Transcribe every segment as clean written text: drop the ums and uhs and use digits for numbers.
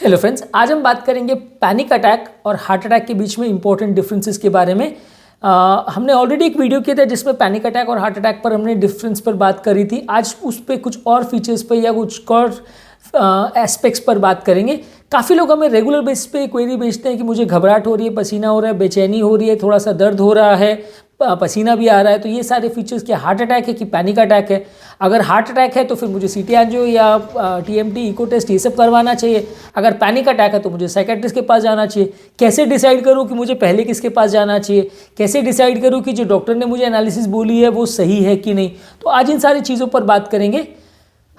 Hello friends, आज हम बात करेंगे पैनिक अटैक और हार्ट अटैक के बीच में इंपॉर्टेंट डिफरेंसेस के बारे में। हमने ऑलरेडी एक वीडियो किया था जिसमें पैनिक अटैक और हार्ट अटैक पर हमने डिफरेंस पर बात करी थी। आज उस पर कुछ और फीचर्स पर या कुछ और एस्पेक्ट्स पर बात करेंगे। काफ़ी लोग हमें रेगुलर बेसिस पे क्वेरी भेजते हैं कि मुझे घबराहट हो रही है, पसीना हो रहा है, बेचैनी हो रही है, थोड़ा सा दर्द हो रहा है, पसीना भी आ रहा है। तो ये सारे फीचर्स क्या हार्ट अटैक है कि पैनिक अटैक है? अगर हार्ट अटैक है तो फिर मुझे सीटी एंजियो या टीएमटी, इको टेस्ट ये सब करवाना चाहिए। अगर पैनिक अटैक है तो मुझे साइकेट्रिस्ट के पास जाना चाहिए। कैसे डिसाइड करूँ कि मुझे पहले किसके पास जाना चाहिए? कैसे डिसाइड करूँ कि जो डॉक्टर ने मुझे एनालिसिस बोली है वो सही है कि नहीं? तो आज इन सारी चीज़ों पर बात करेंगे।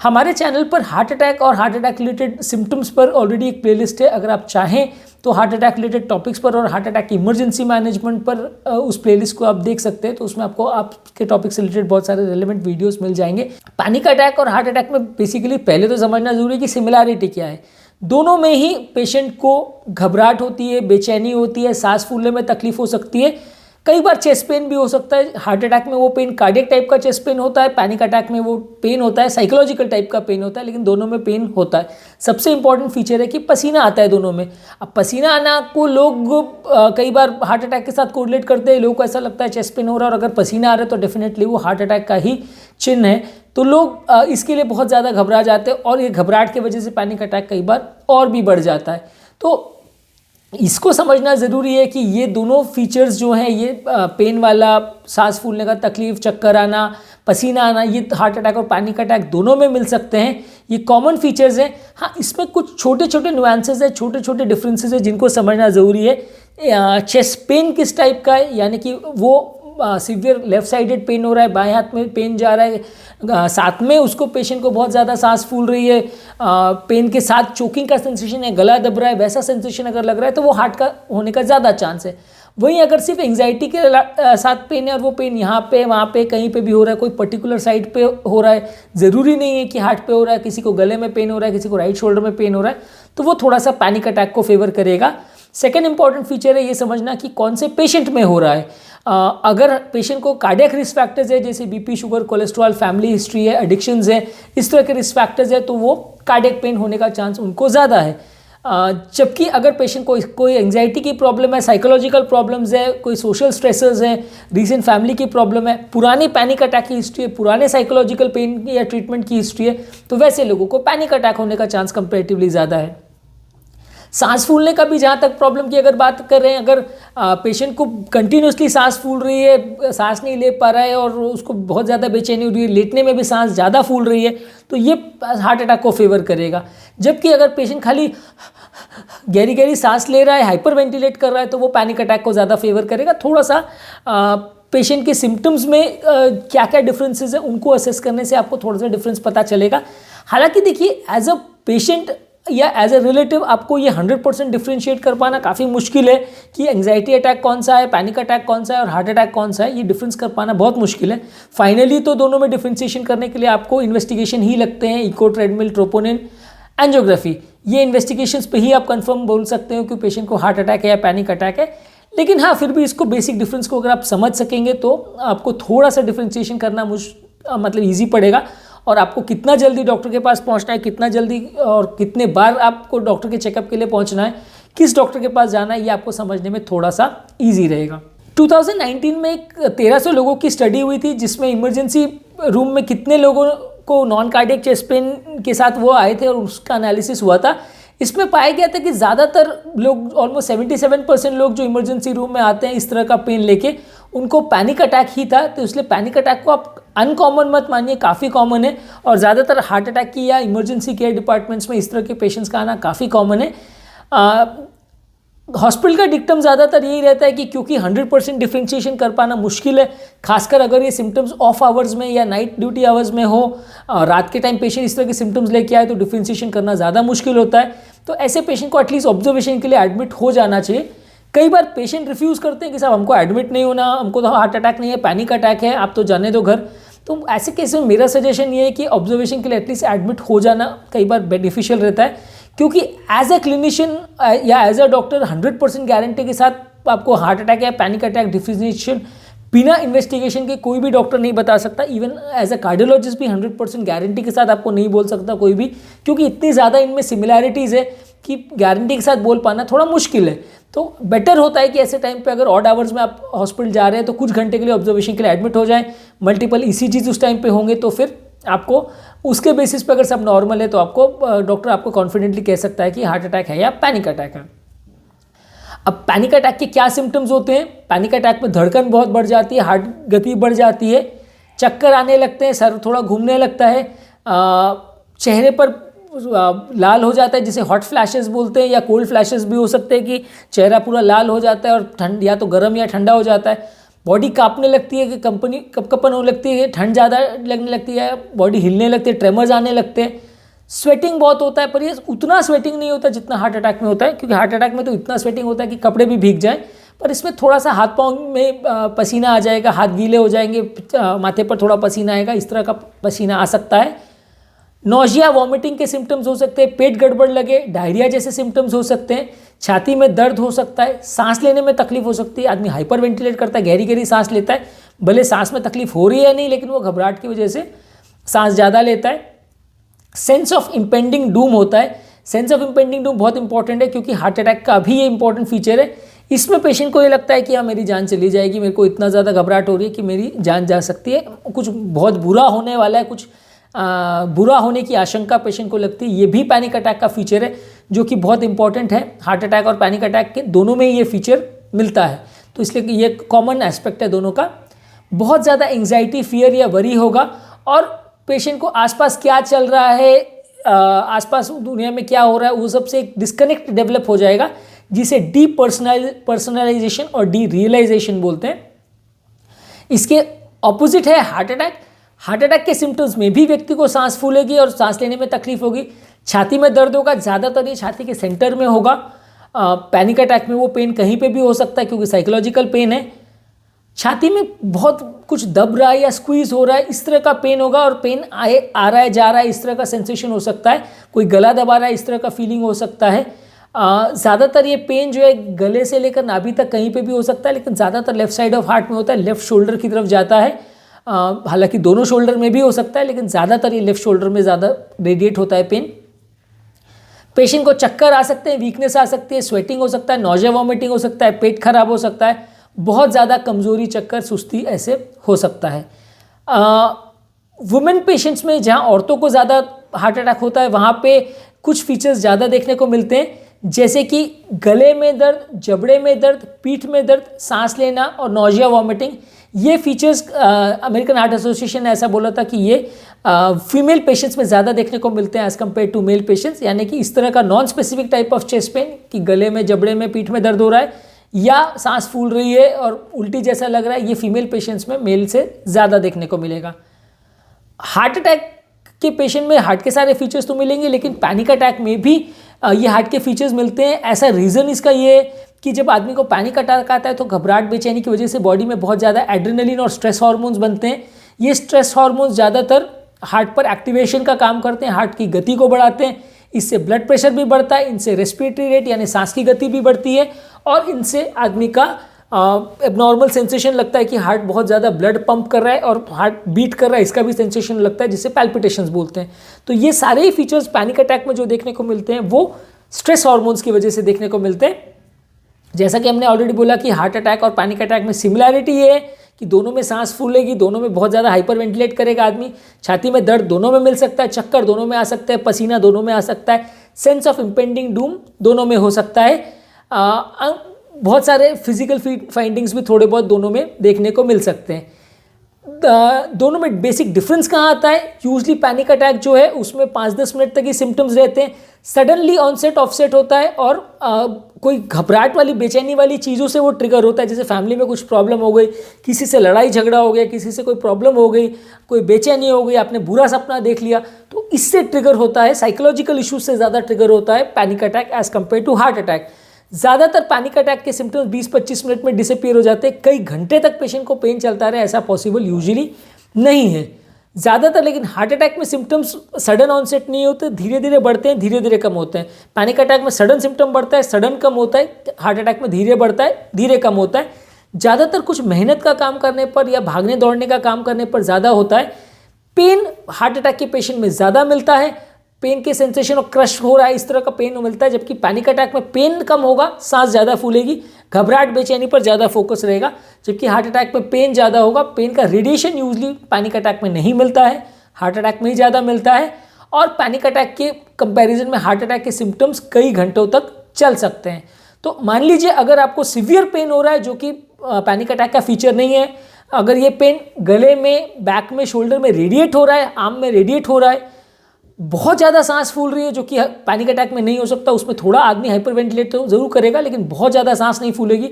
हमारे चैनल पर हार्ट अटैक और हार्ट अटैक रिलेटेड सिम्टम्स पर ऑलरेडी एक प्लेलिस्ट है। अगर आप चाहें तो हार्ट अटैक रिलेटेड टॉपिक्स पर और हार्ट अटैक की इमरजेंसी मैनेजमेंट पर उस प्लेलिस्ट को आप देख सकते हैं। तो उसमें आपको आपके टॉपिक से रिलेटेड बहुत सारे रेलेवेंट वीडियोस मिल जाएंगे। पैनिक अटैक और हार्ट अटैक में बेसिकली पहले तो समझना जरूरी है कि सिमिलैरिटी क्या है। दोनों में ही पेशेंट को घबराहट होती है, बेचैनी होती है, सांस फूलने में तकलीफ हो सकती है, कई बार चेस्ट पेन भी हो सकता है। हार्ट अटैक में वो पेन कार्डियक टाइप का चेस्ट पेन होता है, पैनिक अटैक में वो पेन होता है साइकोलॉजिकल टाइप का पेन होता है, लेकिन दोनों में पेन होता है। सबसे इंपॉर्टेंट फीचर है कि पसीना आता है दोनों में। अब पसीना आना को लोग कई बार हार्ट अटैक के साथ कोरिलेट करते हैं। लोगों को ऐसा लगता है चेस्ट पेन हो रहा है और अगर पसीना आ रहा है तो डेफिनेटली वो हार्ट अटैक का ही चिन्ह है। तो लोग इसके लिए बहुत ज़्यादा घबरा जाते हैं और ये घबराहट की वजह से पैनिक अटैक कई बार और भी बढ़ जाता है। तो इसको समझना ज़रूरी है कि ये दोनों फीचर्स जो हैं, ये पेन वाला, सांस फूलने का तकलीफ, चक्कर आना, पसीना आना, ये हार्ट अटैक और पैनिक अटैक दोनों में मिल सकते हैं। ये कॉमन फीचर्स हैं। हाँ, इसमें कुछ छोटे छोटे नुआंसेस हैं, छोटे छोटे डिफरेंसेस हैं जिनको समझना ज़रूरी है। चेस्ट पेन किस टाइप का है, यानी कि वो सीवियर लेफ्ट साइडेड पेन हो रहा है, बाएं हाथ में पेन जा रहा है, साथ में उसको पेशेंट को बहुत ज़्यादा सांस फूल रही है, पेन के साथ चोकिंग का सेंसेशन है, गला दब रहा है, वैसा सेंसेशन अगर लग रहा है तो वो हार्ट का होने का ज़्यादा चांस है। वहीं अगर सिर्फ एंग्जाइटी के साथ पेन है और वो पेन यहाँ पे, वहाँ पे, कहीं पे भी हो रहा है, कोई पर्टिकुलर साइड पे हो रहा है, ज़रूरी नहीं है कि हार्ट पे हो रहा है, किसी को गले में पेन हो रहा है, किसी को राइट शोल्डर में पेन हो रहा है, तो वो थोड़ा सा पैनिक अटैक को फेवर करेगा। सेकेंड इंपॉर्टेंट फीचर है ये समझना कि कौन से पेशेंट में हो रहा है। अगर पेशेंट को कार्डियक रिस्क फैक्टर्स है, जैसे BP, sugar, cholesterol, family history है, एडिक्शंस है, इस तरह के रिस्क फैक्टर्स है, तो वो कार्डियक पेन होने का चांस उनको ज़्यादा है। जबकि अगर पेशेंट को कोई एंग्जाइटी की प्रॉब्लम है, साइकोलॉजिकल प्रॉब्लम्स है, कोई सोशल स्ट्रेसर्स हैं, रीसेंट फैमिली की प्रॉब्लम है, पुरानी पैनिक अटैक की हिस्ट्री है, पुराने साइकोलॉजिकल पेन या ट्रीटमेंट की हिस्ट्री है, तो वैसे लोगों को पैनिक अटैक होने का चांस कंपेरेटिवली ज़्यादा है। सांस फूलने का भी जहाँ तक प्रॉब्लम की अगर बात कर रहे हैं, अगर पेशेंट को कंटिन्यूसली सांस फूल रही है, सांस नहीं ले पा रहा है और उसको बहुत ज़्यादा बेचैनी हो रही है, लेटने में भी सांस ज़्यादा फूल रही है, तो ये हार्ट अटैक को फेवर करेगा। जबकि अगर पेशेंट खाली गहरी गहरी सांस ले रहा है, हाइपर वेंटिलेट कर रहा है, तो वो पैनिक अटैक को ज़्यादा फेवर करेगा। थोड़ा सा पेशेंट के सिम्टम्स में क्या क्या डिफरेंसेस है उनको असेस करने से आपको थोड़ा सा डिफरेंस पता चलेगा। हालांकि देखिए, एज अ पेशेंट या एज ए रिलेटिव आपको ये 100% डिफ्रेंशिएट कर पाना काफ़ी मुश्किल है कि एंग्जाइटी अटैक कौन सा है, पैनिक अटैक कौन सा है और हार्ट अटैक कौन सा है। ये डिफरेंस कर पाना बहुत मुश्किल है। फाइनली तो दोनों में डिफ्रेंशिएशन करने के लिए आपको इन्वेस्टिगेशन ही लगते हैं, इको, ट्रेडमिल, ट्रोपोनिन, एंजियोग्राफी। ये इन्वेस्टिगेशंस पे ही आप कंफर्म बोल सकते हो कि पेशेंट को हार्ट अटैक है या पैनिक अटैक है। लेकिन हाँ, फिर भी इसको बेसिक डिफरेंस को अगर आप समझ सकेंगे तो आपको थोड़ा सा डिफ्रेंशिएशन करना मतलब ईजी पड़ेगा। और आपको कितना जल्दी डॉक्टर के पास पहुंचना है, कितना जल्दी और कितने बार आपको डॉक्टर के चेकअप के लिए पहुंचना है, किस डॉक्टर के पास जाना है, ये आपको समझने में थोड़ा सा इजी रहेगा। 2019 में एक 1300 लोगों की स्टडी हुई थी जिसमें इमरजेंसी रूम में कितने लोगों को नॉन कार्डियक चेस्ट पेन के साथ वो आए थे और उसका एनालिसिस हुआ था। इसमें पाया गया था कि ज़्यादातर लोग, ऑलमोस्ट 77% लोग जो इमरजेंसी रूम में आते हैं इस तरह का पेन लेके, उनको पैनिक अटैक ही था। तो इसलिए पैनिक अटैक को आप अनकॉमन मत मानिए, काफ़ी कॉमन है। और ज़्यादातर हार्ट अटैक की या इमरजेंसी केयर डिपार्टमेंट्स में इस तरह के पेशेंट्स का आना काफ़ी कॉमन है। हॉस्पिटल का डिक्टम ज़्यादातर यही रहता है कि क्योंकि 100% डिफ्रेंशिएशन कर पाना मुश्किल है, खासकर अगर ये सिम्टम्स ऑफ आवर्स में या नाइट ड्यूटी आवर्स में हो, रात के टाइम पेशेंट इस तरह के सिम्टम्स लेके आए तो डिफ्रेंशिएशन करना ज़्यादा मुश्किल होता है। तो ऐसे पेशेंट को एटलीस्ट ऑब्जर्वेशन के लिए एडमिट हो जाना चाहिए। कई बार पेशेंट रिफ्यूज़ करते हैं कि साहब हमको एडमिट नहीं होना, हमको तो हार्ट अटैक नहीं है, पैनिक अटैक है, आप तो जाने दो घर। तो ऐसे केस में मेरा सजेशन ये है कि ऑब्जर्वेशन के लिए एटलीस्ट एडमिट हो जाना कई बार बेनिफिशियल रहता है, क्योंकि एज ए क्लिनिशियन या एज अ डॉक्टर 100% गारंटी के साथ आपको हार्ट अटैक या पैनिक अटैक डिफरेंशिएशन बिना इन्वेस्टिगेशन के कोई भी डॉक्टर नहीं बता सकता। इवन एज अ कार्डियोलॉजिस्ट भी 100% गारंटी के साथ आपको नहीं बोल सकता कोई भी, क्योंकि इतनी ज़्यादा इनमें सिमिलैरिटीज़ है कि गारंटी के साथ बोल पाना थोड़ा मुश्किल है। तो बेटर होता है कि ऐसे टाइम पे अगर ऑड आवर्स में आप हॉस्पिटल जा रहे हैं तो कुछ घंटे के लिए ऑब्जर्वेशन के लिए एडमिट हो जाए, मल्टीपल ईसीजीज उस टाइम पे होंगे तो फिर आपको उसके बेसिस पे अगर सब नॉर्मल है तो आपको डॉक्टर आपको कॉन्फिडेंटली कह सकता है कि हार्ट अटैक है या पैनिक अटैक है। अब पैनिक अटैक के क्या सिम्टम्स होते हैं? पैनिक अटैक में धड़कन बहुत बढ़ जाती है, हार्ट गति बढ़ जाती है, चक्कर आने लगते हैं, सर थोड़ा घूमने लगता है, चेहरे पर लाल हो जाता है जिसे हॉट फ्लैशेस बोलते हैं, या कोल्ड फ्लैशेस भी हो सकते हैं कि चेहरा पूरा लाल हो जाता है और ठंड या तो गर्म या ठंडा हो जाता है। बॉडी कांपने लगती है कि कपकपन होने लगती है, ठंड ज़्यादा लगने लगती है, बॉडी हिलने लगती है, ट्रेमर्स आने लगते हैं, स्वेटिंग बहुत होता है, पर ये उतना स्वेटिंग नहीं होता जितना हार्ट अटैक में होता है, क्योंकि हार्ट अटैक में तो इतना स्वेटिंग होता है कि कपड़े भी भीग जाएं, पर इसमें थोड़ा सा हाथ पाँव में पसीना आ जाएगा, हाथ गीले हो जाएंगे, माथे पर थोड़ा पसीना आएगा, इस तरह का पसीना आ सकता है। नोजिया वॉमिटिंग के सिम्टम्स हो सकते हैं, पेट गड़बड़ लगे, डायरिया जैसे सिम्टम्स हो सकते हैं, छाती में दर्द हो सकता है, सांस लेने में तकलीफ हो सकती है, आदमी हाइपर वेंटिलेट करता है, गहरी गहरी सांस लेता है, भले सांस में तकलीफ हो रही है या नहीं, लेकिन वो घबराहट की वजह से सांस ज़्यादा लेता है। सेंस ऑफ इम्पेंडिंग डूम होता है। सेंस ऑफ इम्पेंडिंग डूम बहुत इंपॉर्टेंट है क्योंकि हार्ट अटैक का भी ये इंपॉर्टेंट फीचर है। इसमें पेशेंट को ये लगता है कि हाँ मेरी जान चली जाएगी, मेरे को इतना ज़्यादा घबराहट हो रही है कि मेरी जान जा सकती है, कुछ बहुत बुरा होने वाला है, कुछ बुरा होने की आशंका पेशेंट को लगती है। ये भी पैनिक अटैक का फीचर है जो कि बहुत इंपॉर्टेंट है। हार्ट अटैक और पैनिक अटैक के दोनों में ये फीचर मिलता है, तो इसलिए ये कॉमन एस्पेक्ट है दोनों का। बहुत ज़्यादा एंग्जाइटी, फियर या वरी होगा और पेशेंट को आसपास क्या चल रहा है, आसपास दुनिया में क्या हो रहा है, वो सबसे एक डिस्कनेक्ट डेवलप हो जाएगा, जिसे डी पर्सनलाइजेशन और डी रियलाइजेशन बोलते हैं। इसके ऑपोजिट है हार्ट अटैक। हार्ट अटैक के सिम्टम्स में भी व्यक्ति को सांस फूलेगी और सांस लेने में तकलीफ होगी, छाती में दर्द होगा, ज़्यादातर ये छाती के सेंटर में होगा। पैनिक अटैक में वो पेन कहीं पे भी हो सकता है क्योंकि साइकोलॉजिकल पेन है। छाती में बहुत कुछ दब रहा है या स्क्वीज हो रहा है, इस तरह का पेन होगा और पेन आ रहा है जा रहा है, इस तरह का सेंसेशन हो सकता है। कोई गला दबा रहा है, इस तरह का फीलिंग हो सकता है। ज़्यादातर ये पेन जो है गले से लेकर नाभि तक कहीं पे भी हो सकता है, लेकिन ज़्यादातर लेफ्ट साइड ऑफ हार्ट में होता है, लेफ्ट शोल्डर की तरफ जाता है। हालांकि दोनों शोल्डर में भी हो सकता है, लेकिन ज़्यादातर ये लेफ्ट शोल्डर में ज़्यादा रेडिएट होता है पेन। पेशेंट को चक्कर आ सकते हैं, वीकनेस आ सकती है, स्वेटिंग हो सकता है, नोजिया वॉमिटिंग हो सकता है, पेट खराब हो सकता है, बहुत ज़्यादा कमज़ोरी, चक्कर, सुस्ती ऐसे हो सकता है। वुमेन पेशेंट्स में, जहाँ औरतों को ज़्यादा हार्ट अटैक होता है, वहाँ पे कुछ फीचर्स ज़्यादा देखने को मिलते हैं, जैसे कि गले में दर्द, जबड़े में दर्द, पीठ में दर्द, सांस लेना और नोजिया वॉमिटिंग। ये फीचर्स अमेरिकन हार्ट एसोसिएशन ने ऐसा बोला था कि ये फीमेल पेशेंट्स में ज़्यादा देखने को मिलते हैं as compare to male patients, यानी कि इस तरह का non specific type of chest pain कि गले में, जबड़े में, पीठ में दर्द हो रहा है या सांस फूल रही है और उल्टी जैसा लग रहा है, ये फीमेल पेशेंट्स में मेल से ज़्यादा देखने को मिलेगा। हार्ट अटैक के पेशेंट में हार्ट के सारे फीचर्स तो मिलेंगे, लेकिन पैनिक अटैक में भी ये हार्ट के फीचर्स मिलते हैं। ऐसा रीज़न इसका ये है कि जब आदमी को पैनिक अटैक आता है तो घबराहट, बेचैनी की वजह से बॉडी में बहुत ज़्यादा एड्रेनलिन और स्ट्रेस हार्मोन्स बनते हैं। ये स्ट्रेस हार्मोन्स ज़्यादातर हार्ट पर एक्टिवेशन का काम करते हैं, हार्ट की गति को बढ़ाते हैं, इससे ब्लड प्रेशर भी बढ़ता है, इनसे रेस्पिरेटरी रेट यानी सांस की गति भी बढ़ती है और इनसे आदमी का एबनॉर्मल सेंसेशन लगता है कि हार्ट बहुत ज़्यादा ब्लड पंप कर रहा है और हार्ट बीट कर रहा है, इसका भी सेंसेशन लगता है जिसे पैल्पिटेशंस बोलते हैं। तो ये सारे ही फीचर्स पैनिक अटैक में जो देखने को मिलते हैं वो स्ट्रेस हार्मोन्स की वजह से देखने को मिलते हैं। जैसा कि हमने ऑलरेडी बोला कि हार्ट अटैक और पैनिक अटैक में सिमिलैरिटी ये है कि दोनों में सांस फूलेगी, दोनों में बहुत ज़्यादा हाइपर वेंटिलेट करेगा आदमी, छाती में दर्द दोनों में मिल सकता है, चक्कर दोनों में आ सकता है, पसीना दोनों में आ सकता है, सेंस ऑफ इम्पेंडिंग डूम दोनों में हो सकता है। बहुत सारे फिजिकल फाइंडिंग्स भी थोड़े बहुत दोनों में देखने को मिल सकते हैं। दोनों में बेसिक डिफरेंस कहाँ आता है? यूजली पैनिक अटैक जो है उसमें 5-10 मिनट तक ही सिम्टम्स रहते हैं, सडनली ऑनसेट ऑफसेट होता है और कोई घबराहट वाली, बेचैनी वाली चीज़ों से वो ट्रिगर होता है। जैसे फैमिली में कुछ प्रॉब्लम हो गई, किसी से लड़ाई झगड़ा हो गया, किसी से कोई प्रॉब्लम हो गई, कोई बेचैनी हो गई, आपने बुरा सपना देख लिया, तो इससे ट्रिगर होता है। साइकोलॉजिकल इशूज से ज़्यादा ट्रिगर होता है panic attack as compare to heart attack. ज़्यादातर पैनिक अटैक के सिम्टम्स 20-25 मिनट में डिसअपीयर हो जाते हैं, कई घंटे तक पेशेंट को पेन चलता रहे ऐसा पॉसिबल यूजुअली नहीं है ज़्यादातर। लेकिन हार्ट अटैक में सिम्टम्स सडन ऑनसेट नहीं होते, धीरे धीरे बढ़ते हैं, धीरे धीरे कम होते हैं। पैनिक अटैक में सडन सिम्टम बढ़ता है, सडन कम होता है, हार्ट अटैक में धीरे बढ़ता है, धीरे कम होता है। ज़्यादातर कुछ मेहनत का काम करने पर या भागने दौड़ने का काम करने पर ज़्यादा होता है। पेन हार्ट अटैक के पेशेंट में ज़्यादा मिलता है, पेन के सेंसेशन और क्रश हो रहा है, इस तरह का पेन मिलता है। जबकि पैनिक अटैक में पेन कम होगा, सांस ज़्यादा फूलेगी, घबराहट बेचैनी पर ज़्यादा फोकस रहेगा। जबकि हार्ट अटैक में पेन ज़्यादा होगा, पेन का रेडिएशन यूजली पैनिक अटैक में नहीं मिलता है, हार्ट अटैक में ही ज़्यादा मिलता है। और पैनिक अटैक के कंपैरिजन में हार्ट अटैक के सिम्टम्स कई घंटों तक चल सकते हैं। तो मान लीजिए अगर आपको सीवियर पेन हो रहा है, जो कि पैनिक अटैक का फीचर नहीं है, अगर ये पेन गले में, बैक में, शोल्डर में रेडिएट हो रहा है, आर्म में रेडिएट हो रहा है, बहुत ज़्यादा सांस फूल रही है, जो कि पैनिक अटैक में नहीं हो सकता, उसमें थोड़ा आदमी हाइपरवेंटिलेट तो ज़रूर करेगा, लेकिन बहुत ज़्यादा सांस नहीं फूलेगी।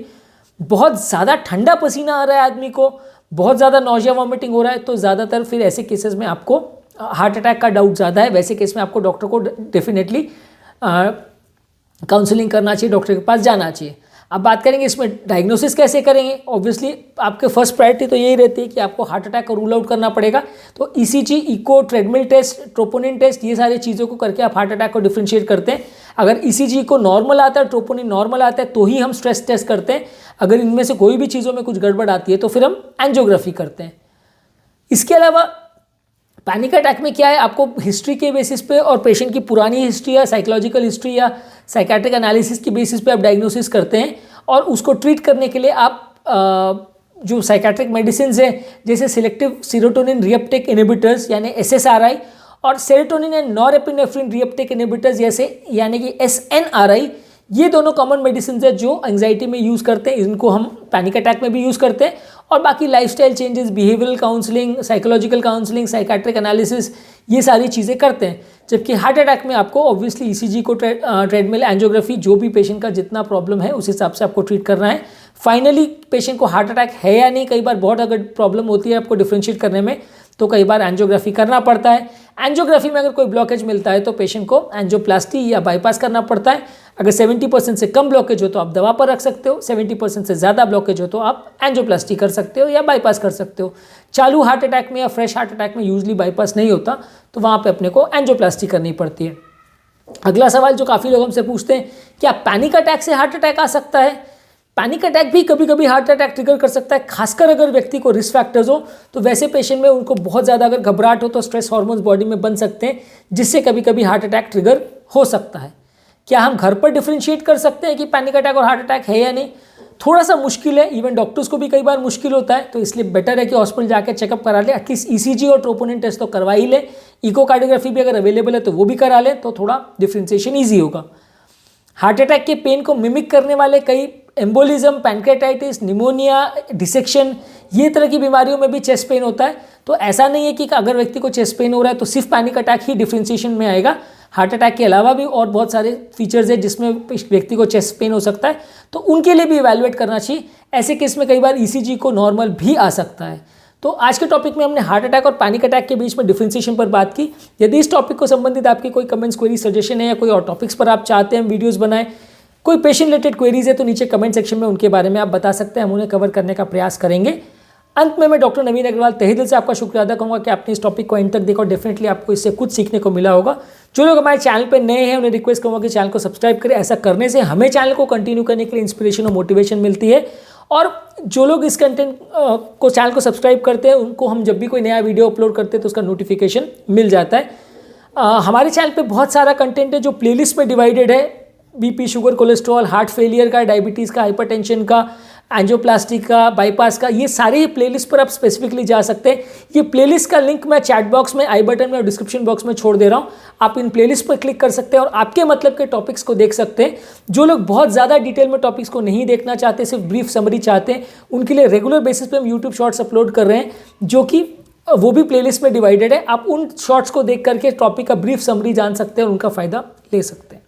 बहुत ज़्यादा ठंडा पसीना आ रहा है आदमी को, बहुत ज़्यादा नौजिया वॉमिटिंग हो रहा है, तो ज़्यादातर फिर ऐसे केसेस में आपको हार्ट अटैक का डाउट ज़्यादा है। वैसे केस में आपको डॉक्टर को डेफिनेटली काउंसलिंग करना चाहिए, डॉक्टर के पास जाना चाहिए। अब बात करेंगे इसमें डायग्नोसिस कैसे करेंगे। ऑब्वियसली आपके फर्स्ट प्रायोरिटी तो यही रहती है कि आपको हार्ट अटैक को रूल आउट करना पड़ेगा। तो ECG, echo, treadmill test, troponin test, ये सारी चीज़ों को करके आप हार्ट अटैक को डिफरेंशिएट करते हैं। अगर ईसीजी को नॉर्मल आता है, ट्रोपोनिन नॉर्मल आता है, तो ही हम स्ट्रेस टेस्ट करते हैं। अगर इनमें से कोई भी चीज़ों में कुछ गड़बड़ आती है तो फिर हम एंजियोग्राफी करते हैं। इसके अलावा पैनिक अटैक में क्या है, आपको हिस्ट्री के बेसिस पे और पेशेंट की पुरानी हिस्ट्री या साइकोलॉजिकल हिस्ट्री या साइकेट्रिक एनालिसिस की बेसिस पे आप डायग्नोसिस करते हैं। और उसको ट्रीट करने के लिए आप जो साइकेट्रिक मेडिसिन है, जैसे सिलेक्टिव सीरोटोनिन रीअपटेक इनहिबिटर्स यानी SSRI, और serotonin and norepinephrine reuptake inhibitors जैसे यानी कि SNRI, ये दोनों कॉमन मेडिसिन है जो एंजाइटी में यूज़ करते हैं। इनको हम पैनिक अटैक में भी यूज़ करते हैं। और बाकी lifestyle changes, behavioural counselling, psychological counselling, psychiatric analysis, ये सारी चीज़ें करते हैं। जबकि हार्ट अटैक में आपको ऑब्वियसली ईसीजी को, ट्रेडमिल, एंजियोग्राफी, जो भी पेशेंट का जितना प्रॉब्लम है उस हिसाब से आपको ट्रीट करना है। फाइनली पेशेंट को हार्ट अटैक है या नहीं, कई बार बहुत अगर प्रॉब्लम होती है आपको डिफ्रेंशिएट करने में, तो कई बार एंजियोग्राफी करना पड़ता है। एंजियोग्राफी में अगर कोई ब्लॉकेज मिलता है तो पेशेंट को एंजियोप्लास्टी या बाईपास करना पड़ता है। अगर 70% से कम ब्लॉकेज हो तो आप दवा पर रख सकते हो, 70% से ज़्यादा ब्लॉकेज हो तो आप एंजियोप्लास्टी कर सकते हो या बाईपास कर सकते हो। चालू हार्ट अटैक में या फ्रेश हार्ट अटैक में यूजली बाईपास नहीं होता, तो वहाँ पे अपने को एंजियोप्लास्टी करनी पड़ती है। अगला सवाल जो काफ़ी लोग हमसे पूछते हैं, क्या पैनिक अटैक से हार्ट अटैक आ सकता है? पैनिक अटैक भी कभी कभी हार्ट अटैक ट्रिगर कर सकता है, खासकर अगर व्यक्ति को रिस्क फैक्टर्स हो। तो वैसे पेशेंट में उनको बहुत ज़्यादा अगर घबराहट हो तो स्ट्रेस हार्मोन्स बॉडी में बन सकते हैं, जिससे कभी कभी हार्ट अटैक ट्रिगर हो सकता है। क्या हम घर पर डिफ्रेंशिएट कर सकते हैं कि पैनिक अटैक और हार्ट अटैक है या नहीं? थोड़ा सा मुश्किल है, इवन डॉक्टर्स को भी कई बार मुश्किल होता है। तो इसलिए बेटर है कि हॉस्पिटल जाकर चेकअप करा ले, एटलीस्ट ईसीजी और ट्रोपोनिन टेस्ट तो करवा ही ले। इकोकार्डियोग्राफी भी अगर अवेलेबल है तो वो भी करा ले, तो थोड़ा डिफ्रेंशिएशन ईजी होगा। हार्ट अटैक के पेन को मिमिक करने वाले कई एम्बोलिज्म, पैनक्रेटाइटिस, निमोनिया, डिसेक्शन, ये तरह की बीमारियों में भी चेस्ट पेन होता है। तो ऐसा नहीं है कि अगर व्यक्ति को चेस्ट पेन हो रहा है तो सिर्फ पैनिक अटैक ही डिफ्रेंशिएशन में आएगा। हार्ट अटैक के अलावा भी और बहुत सारे फीचर्स है जिसमें व्यक्ति को चेस्ट पेन हो सकता है, तो उनके लिए भी इवैल्यूएट करना चाहिए। ऐसे केस में कई बार ईसीजी को नॉर्मल भी आ सकता है। तो आज के टॉपिक में हमने हार्ट अटैक और पैनिक अटैक के बीच में डिफरेंशिएशन पर बात की। यदि इस टॉपिक को संबंधित आपकी कोई कमेंट्स, क्वेरी, सजेशन है या कोई और टॉपिक्स पर आप चाहते हैं वीडियोस बनाएं, कोई पेशेंट रिलेटेड क्वेरीज है तो नीचे कमेंट सेक्शन में उनके बारे में आप बता सकते हैं, हम उन्हें कवर करने का प्रयास करेंगे। अंत में मैं डॉक्टर नवीन अग्रवाल तहे दिल से आपका शुक्रिया अदा करूँगा कि आपने इस टॉपिक को एंड तक देखा और डेफिनेटली आपको इससे कुछ सीखने को मिला होगा। जो लोग हमारे चैनल पर नए हैं उन्हें रिक्वेस्ट करूँगा कि चैनल को सब्सक्राइब करें। ऐसा करने से हमें चैनल को कंटिन्यू करने के लिए इंस्पिरेशन और मोटिवेशन मिलती है। और जो लोग इस कंटेंट को, चैनल को सब्सक्राइब करते हैं, उनको हम जब भी कोई नया वीडियो अपलोड करते हैं तो उसका नोटिफिकेशन मिल जाता है। हमारे चैनल पे बहुत सारा कंटेंट है जो प्लेलिस्ट में डिवाइडेड है। BP, sugar, cholesterol, heart failure का, डायबिटीज़ का, हाइपरटेंशन का, एंजियोप्लास्टी का, बाईपास का, ये सारे प्लेलिस्ट पर आप स्पेसिफिकली जा सकते हैं। ये प्लेलिस्ट का लिंक मैं चैट बॉक्स में, आई बटन में और डिस्क्रिप्शन बॉक्स में छोड़ दे रहा हूँ। आप इन प्लेलिस्ट पर क्लिक कर सकते हैं और आपके मतलब के टॉपिक्स को देख सकते हैं। जो लोग बहुत ज़्यादा डिटेल में टॉपिक्स को नहीं देखना चाहते, सिर्फ ब्रीफ समरी चाहते हैं, उनके लिए रेगुलर बेसिस पे हम यूट्यूब शॉर्ट्स अपलोड कर रहे हैं, जो कि वो भी प्लेलिस्ट में डिवाइडेड है। आप उन शॉर्ट्स को देख करके टॉपिक का ब्रीफ समरी जान सकते हैं और उनका फ़ायदा ले सकते हैं।